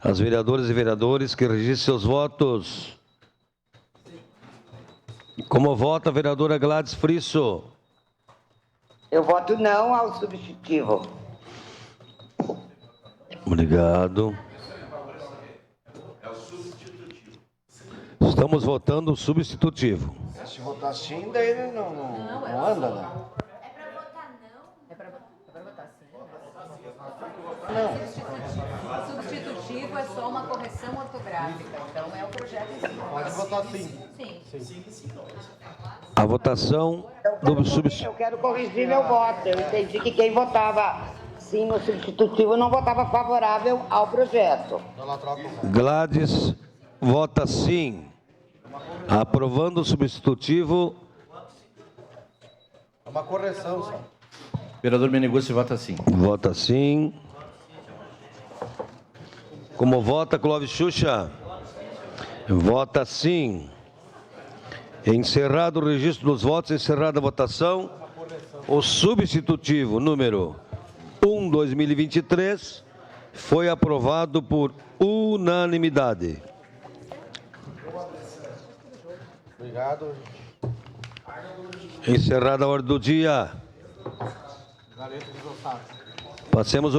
As vereadoras e vereadores que registrem seus votos. Como vota a vereadora Gladys Frisso? Eu voto não ao substitutivo. Obrigado. Estamos votando o substitutivo. Se votar sim, daí não anda, né? É pra votar não? É pra votar sim. Não. Substitutivo é só uma correção ortográfica, então é o projeto em si. Pode votar sim. Sim. A votação do substitutivo. Eu quero corrigir meu voto. Eu entendi que quem votava sim no substitutivo não votava favorável ao projeto. Ela troca o voto. Gladys vota sim. Aprovando o substitutivo. É uma correção só. Vereador Meneguzzi vota sim. Vota sim. Como vota Clóvis Xuxa? Vota sim. Encerrado o registro dos votos, encerrada a votação. O substitutivo número 1/2023 foi aprovado por unanimidade. Obrigado. Encerrada a ordem do dia. Passemos o